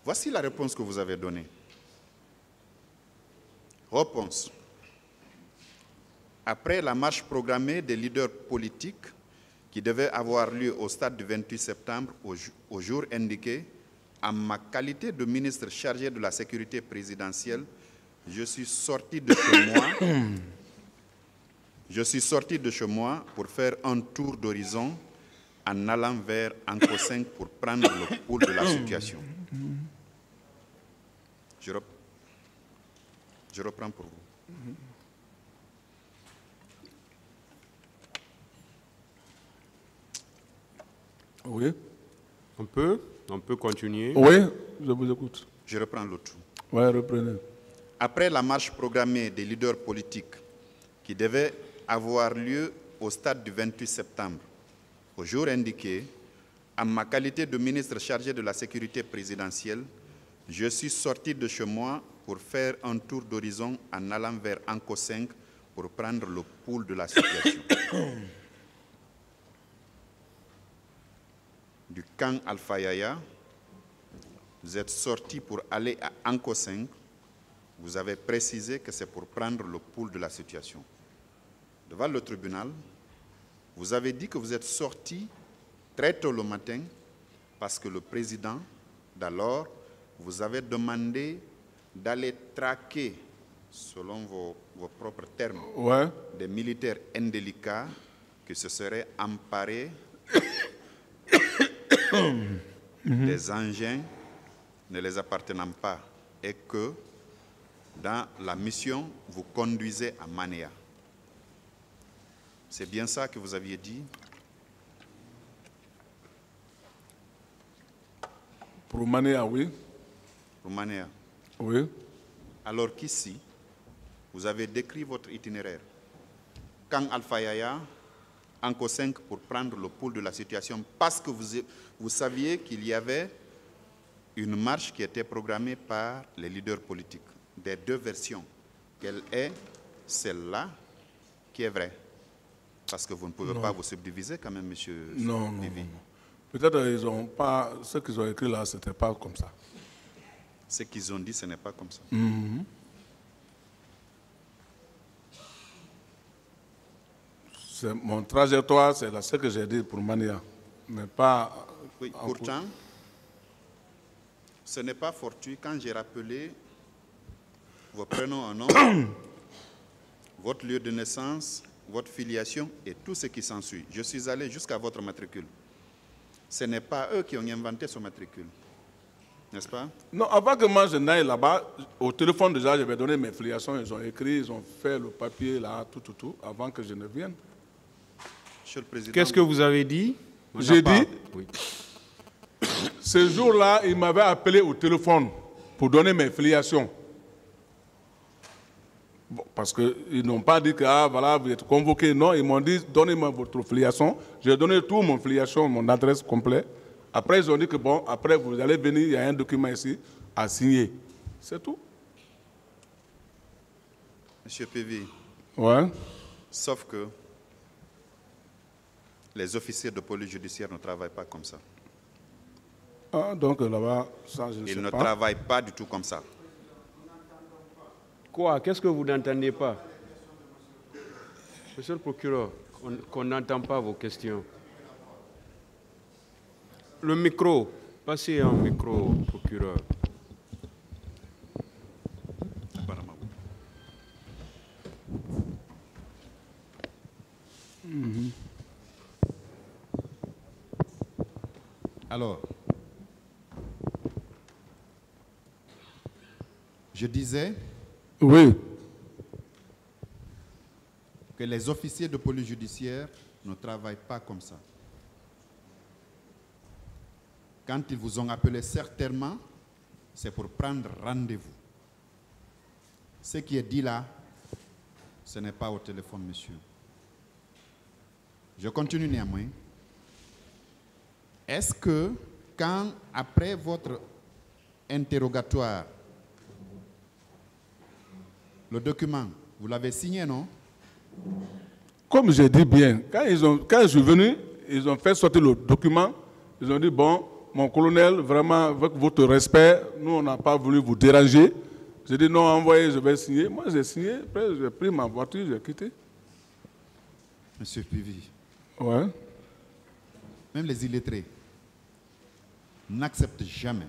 Voici la réponse que vous avez donnée. Réponse. Après la marche programmée des leaders politiques qui devait avoir lieu au stade du 28 septembre au jour indiqué, en ma qualité de ministre chargé de la sécurité présidentielle, je suis sorti de chez moi pour faire un tour d'horizon en allant vers Anko 5 pour prendre le pouls de la situation. Je reprends pour vous. Oui. On peut continuer. Oui, je vous écoute. Je reprends l'autre. Oui, reprenez. Après la marche programmée des leaders politiques qui devait avoir lieu au stade du 28 septembre, au jour indiqué, en ma qualité de ministre chargé de la sécurité présidentielle, je suis sorti de chez moi pour faire un tour d'horizon en allant vers Anko 5 pour prendre le pouls de la situation. Du camp Alpha Yaya, vous êtes sorti pour aller à Anko 5. Vous avez précisé que c'est pour prendre le pouls de la situation. Devant le tribunal, vous avez dit que vous êtes sorti très tôt le matin parce que le président d'alors vous avait demandé d'aller traquer, selon vos propres termes, des militaires indélicats qui se seraient emparés des engins ne les appartenant pas et que dans la mission, vous conduisez à Manéa. C'est bien ça que vous aviez dit? Pour Manéa, oui. Pour Manéa? Oui. Alors qu'ici, vous avez décrit votre itinéraire. Quand Alpha Yaya, Anko 5 pour prendre le pouls de la situation, parce que vous saviez qu'il y avait une marche qui était programmée par les leaders politiques. Des deux versions. Quelle est celle-là qui est vraie? Parce que vous ne pouvez pas vous subdiviser quand même, monsieur. Non. Peut-être qu'ils n'ont pas... Ce qu'ils ont écrit là, ce n'était pas comme ça. Ce qu'ils ont dit, ce n'est pas comme ça. Mon trajectoire, c'est ce que j'ai dit pour Mania, mais pas... Oui, pourtant, ce n'est pas fortuit quand j'ai rappelé vos prénoms en nom, votre lieu de naissance, votre filiation et tout ce qui s'ensuit. Je suis allé jusqu'à votre matricule. Ce n'est pas eux qui ont inventé ce matricule, n'est-ce pas? Non, avant que moi je n'aille là-bas, au téléphone déjà, j'avais donné mes filiations, ils ont écrit, ils ont fait le papier là, tout, avant que je ne vienne. Monsieur le Président... Qu'est-ce que vous avez dit? J'ai dit, oui. Ce jour-là, ils m'avaient appelé au téléphone pour donner mes filiations. Bon, parce qu'ils n'ont pas dit que voilà, vous êtes convoqué. Non, ils m'ont dit, donnez-moi votre filiation. J'ai donné tout mon filiation, mon adresse complète. Après, ils ont dit que bon, après, vous allez venir, il y a un document ici à signer. C'est tout. Monsieur PV. Ouais. Sauf que les officiers de police judiciaire ne travaillent pas comme ça. Ah, donc là-bas, ça, je ne sais pas. Ils ne travaillent pas du tout comme ça. Quoi? Qu'est-ce que vous n'entendez pas? Monsieur le procureur, qu'on n'entend pas vos questions. Le micro, passez un micro au procureur. Alors, je disais oui, que les officiers de police judiciaire ne travaillent pas comme ça. Quand ils vous ont appelé, certainement, c'est pour prendre rendez-vous. Ce qui est dit là, ce n'est pas au téléphone, monsieur. Je continue néanmoins. Est-ce que, quand, après votre interrogatoire, le document, vous l'avez signé, non? Comme j'ai dit bien, quand je suis venu, ils ont fait sortir le document. Ils ont dit, bon, mon colonel, vraiment, avec votre respect, nous, on n'a pas voulu vous déranger. J'ai dit non, envoyez, je vais signer. Moi, j'ai signé, après, j'ai pris ma voiture, j'ai quitté. Monsieur Pivi, Ouais. même les illettrés n'acceptent jamais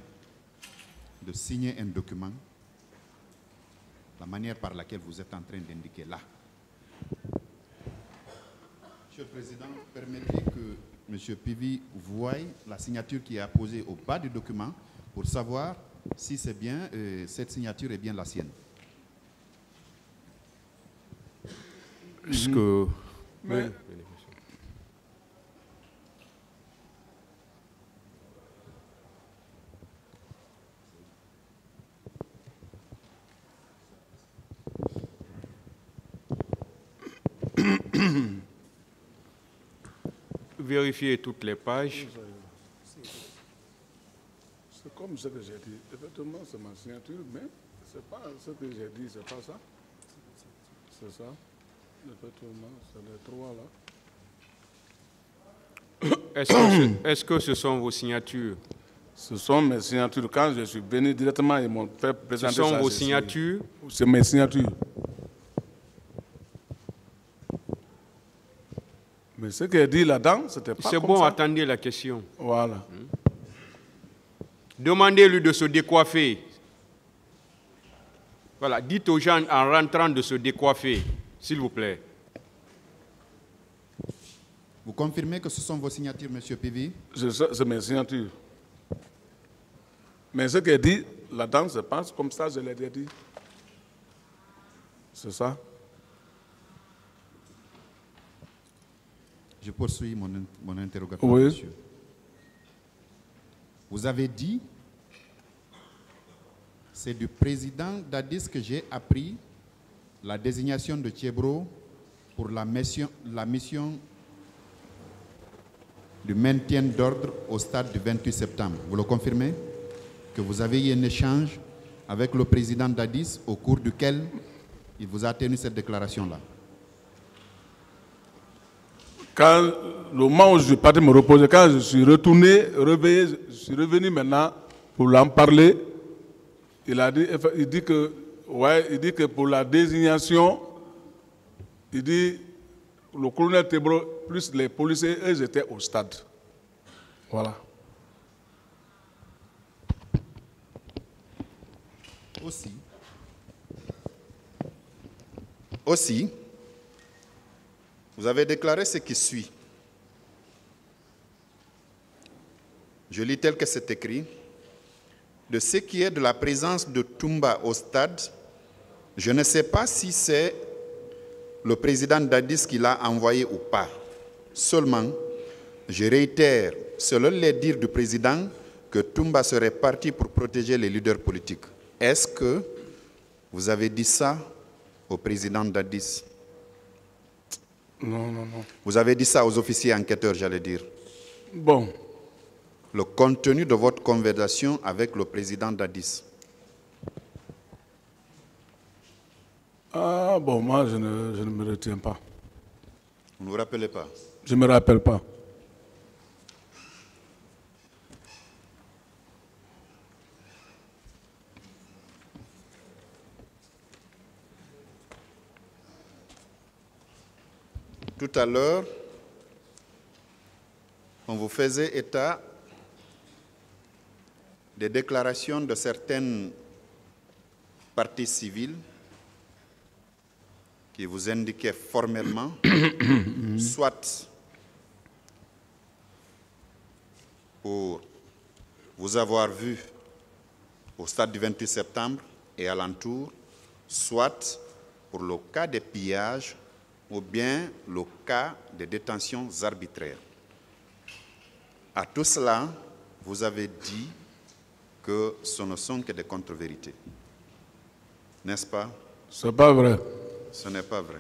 de signer un document la manière par laquelle vous êtes en train d'indiquer là. Monsieur le Président, permettez que Monsieur Pivi voie la signature qui est apposée au bas du document pour savoir si c'est bien, cette signature est bien la sienne. Est-ce que... Mais, Oui. Vérifiez toutes les pages. c'est comme ce que j'ai dit. Effectivement, c'est ma signature, mais c'est pas ce que j'ai dit, c'est pas ça. C'est ça. Effectivement, c'est les trois là. Est-ce que ce sont vos signatures? Ce sont mes signatures. Quand je suis venu directement, ils m'ont fait Ce présenter sont ça. vos j'ai signé. signatures? C'est mes signatures. Mais ce qu'elle dit là-dedans, c'était pas C'est comme bon, ça. attendez la question. Voilà. Demandez-lui de se décoiffer. Voilà, dites aux gens en rentrant de se décoiffer, s'il vous plaît. Vous confirmez que ce sont vos signatures, Monsieur Pivi? C'est mes signatures. Mais ce qu'elle dit là-dedans, c'est pas comme ça, je l'ai dit. C'est ça. Je poursuis mon interrogatoire, Oui. monsieur. Vous avez dit, c'est du président d'Addis que j'ai appris la désignation de Thiebro pour la mission du maintien d'ordre au stade du 28 septembre. Vous le confirmez? Que vous avez eu un échange avec le président d'Addis au cours duquel il vous a tenu cette déclaration-là. Quand le moment où je suis parti me reposer, quand je suis retourné, réveillé, je suis revenu maintenant pour l'en parler. Il dit que pour la désignation, il dit le colonel Thiebro plus les policiers, eux étaient au stade. Voilà. Aussi, vous avez déclaré ce qui suit. Je lis tel que c'est écrit. De ce qui est de la présence de Toumba au stade, je ne sais pas si c'est le président d'Addis qui l'a envoyé ou pas. Seulement, je réitère, selon les dires du président, que Toumba serait parti pour protéger les leaders politiques. Est-ce que vous avez dit ça au président d'Addis? Non, non, non. Vous avez dit ça aux officiers enquêteurs, j'allais dire. Bon. Le contenu de votre conversation avec le président d'Addis. Ah bon, moi je ne me retiens pas. Vous ne vous rappelez pas? Je ne me rappelle pas. Tout à l'heure, on vous faisait état des déclarations de certaines parties civiles qui vous indiquaient formellement, soit pour vous avoir vu au stade du 28 septembre et alentour, soit pour le cas des pillages ou bien le cas des détentions arbitraires. À tout cela, vous avez dit que ce ne sont que des contre-vérités. N'est-ce pas? C'est pas vrai. Ce n'est pas vrai.